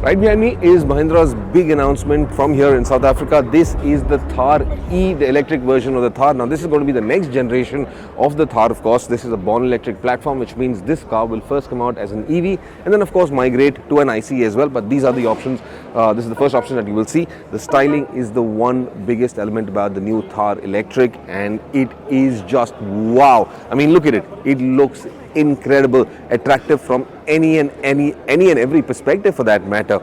Right behind me is Mahindra's big announcement from here in South Africa. This is the Thar.e, the electric version of the Thar. Now this is going to be the next generation of the Thar, of course. This is a born electric platform, which means this car will first come out as an EV and then of course migrate to an ICE as well. But these are the options. This is the first option that you will see. The styling is the one biggest element about the new Thar electric, and it is just wow. I mean, look at it. It looks incredible, attractive from any and every perspective for that matter.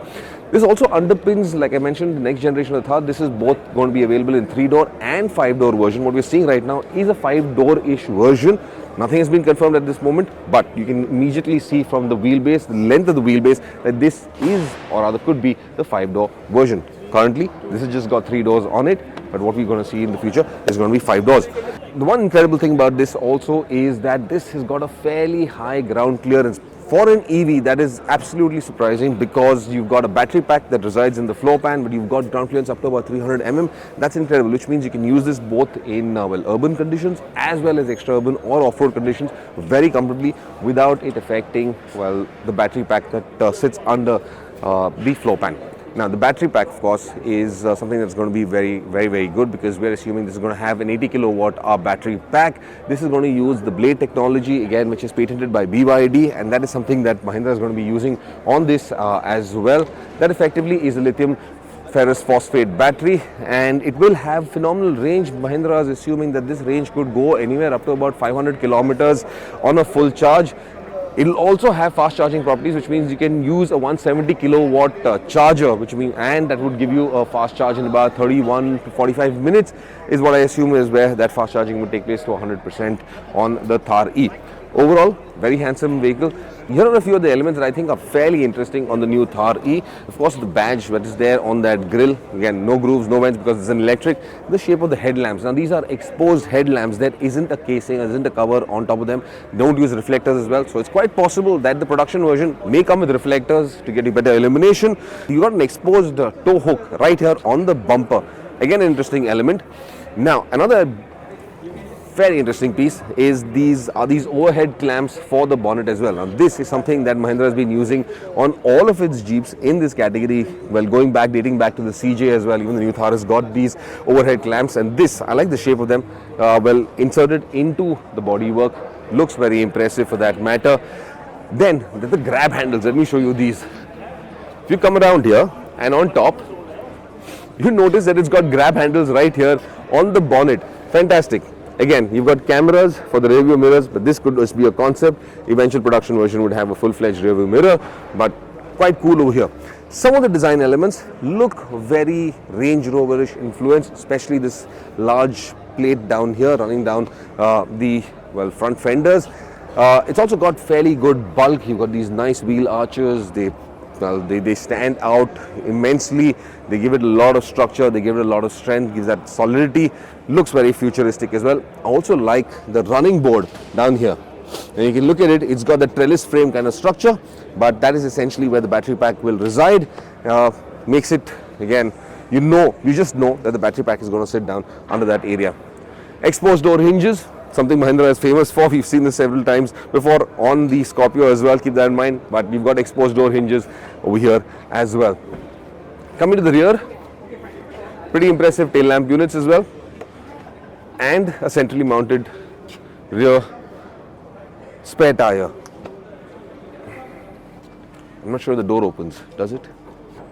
This also underpins, like I mentioned, the next generation of Thar. This is both going to be available in 3-door and 5-door version. What we're seeing right now is a 5-door-ish version. Nothing has been confirmed at this moment, but you can immediately see from the wheelbase, the length of the wheelbase, that this is, or rather could be, the 5-door version. Currently, this has just got 3 doors on it, but what we're going to see in the future is going to be 5 doors. The one incredible thing about this also is that this has got a fairly high ground clearance. For an EV, that is absolutely surprising, because you've got a battery pack that resides in the floor pan, but you've got ground clearance up to about 300 mm. That's incredible, which means you can use this both in urban conditions as well as extra urban or off-road conditions very comfortably without it affecting the battery pack that sits under the floor pan. Now the battery pack, of course, is something that's going to be very good, because we're assuming this is going to have an 80 kilowatt hour battery pack. This is going to use the blade technology again, which is patented by BYD, and that is something that Mahindra is going to be using on this as well. That effectively is a lithium ferrous phosphate battery, and it will have phenomenal range. Mahindra is assuming that this range could go anywhere up to about 500 kilometers on a full charge. It will also have fast charging properties, which means you can use a 170 kilowatt charger, and that would give you a fast charge in about 31 to 45 minutes, is what I assume is where that fast charging would take place to 100% on the Thar.e. Overall, very handsome vehicle. Here are a few of the elements that I think are fairly interesting on the new Thar.e. Of course, the badge that is there on that grille. Again, no grooves, no vents, because it's an electric. The shape of the headlamps. Now, these are exposed headlamps. There isn't a casing, there isn't a cover on top of them. Don't use reflectors as well. So it's quite possible that the production version may come with reflectors to get you better illumination. You got an exposed tow hook right here on the bumper. Again, an interesting element. Now, another very interesting piece is these overhead clamps for the bonnet as well. Now this is something that Mahindra has been using on all of its Jeeps in this category, dating back to the CJ as well. Even the new Thar has got these overhead clamps, and this, I like the shape of them, inserted into the bodywork. Looks very impressive for that matter. Then the grab handles. Let me show you these. If you come around here and on top, you notice that it's got grab handles right here on the bonnet. Fantastic. Again, you've got cameras for the rear view mirrors, but this could just be a concept. Eventual production version would have a full-fledged rear view mirror, but quite cool over here. Some of the design elements look very Range Rover-ish influenced, especially this large plate down here running down the front fenders. It's also got fairly good bulk. You've got these nice wheel arches. They stand out immensely. They give it a lot of structure, they give it a lot of strength, gives that solidity. Looks very futuristic as well. I also like the running board down here. And you can look at it, it's got the trellis frame kind of structure, but that is essentially where the battery pack will reside. Makes it, again, you just know that the battery pack is going to sit down under that area. Exposed door hinges, something Mahindra is famous for. We've seen this several times before on the Scorpio as well, keep that in mind. But we've got exposed door hinges over here as well. Coming to the rear, pretty impressive tail lamp units as well, and a centrally mounted rear spare tire. I'm not sure the door opens, does it?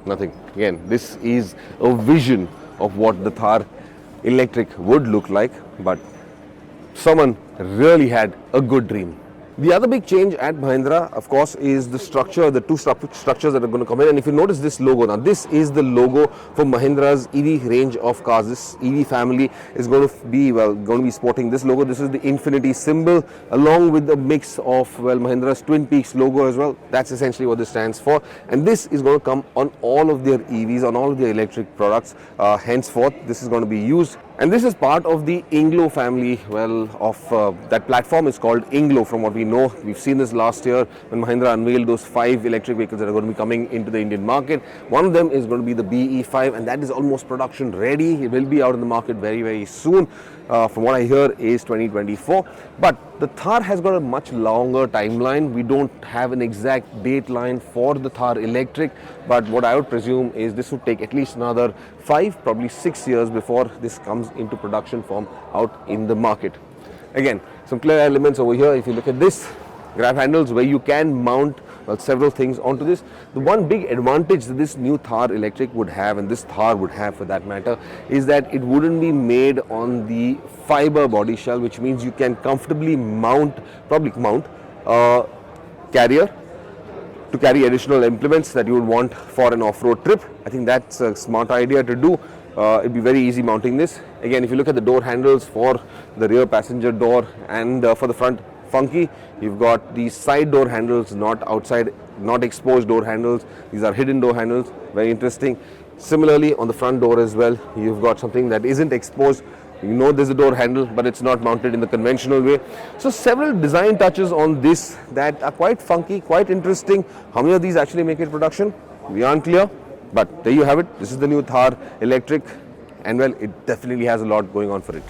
Nothing. Again, this is a vision of what the Thar electric would look like, but someone really had a good dream. The other big change at Mahindra, of course, is the structure, the two structures that are going to come in. And if you notice this logo, now this is the logo for Mahindra's EV range of cars. This EV family is going to be sporting this logo. This is the infinity symbol, along with the mix of Mahindra's Twin Peaks logo as well. That's essentially what this stands for. And this is going to come on all of their EVs, on all of their electric products. Henceforth, this is going to be used. And this is part of the Inglo family, that platform is called Inglo from what we know. We've seen this last year when Mahindra unveiled those 5 electric vehicles that are going to be coming into the Indian market. One of them is going to be the BE5, and that is almost production ready. It will be out in the market very, very soon. from what I hear is 2024. But the Thar has got a much longer timeline. We don't have an exact dateline for the Thar electric, but what I would presume is this would take at least another 5, probably 6 years before this comes into production form out in the market. Again, some clear elements over here. If you look at this, grab handles where you can mount several things onto this. The one big advantage that this new Thar electric would have, and this Thar would have for that matter, is that it wouldn't be made on the fiber body shell, which means you can comfortably probably mount a carrier to carry additional implements that you would want for an off-road trip. I think that's a smart idea to do. It'd be very easy mounting this. Again, if you look at the door handles for the rear passenger door and for the front, funky. You've got these side door handles, not outside, not exposed door handles. These are hidden door handles, very interesting. Similarly, on the front door as well, you've got something that isn't exposed. You know there's a door handle, but it's not mounted in the conventional way. So several design touches on this that are quite funky, quite interesting. How many of these actually make it production? We aren't clear, but there you have it. This is the new Thar electric, and well, it definitely has a lot going on for it.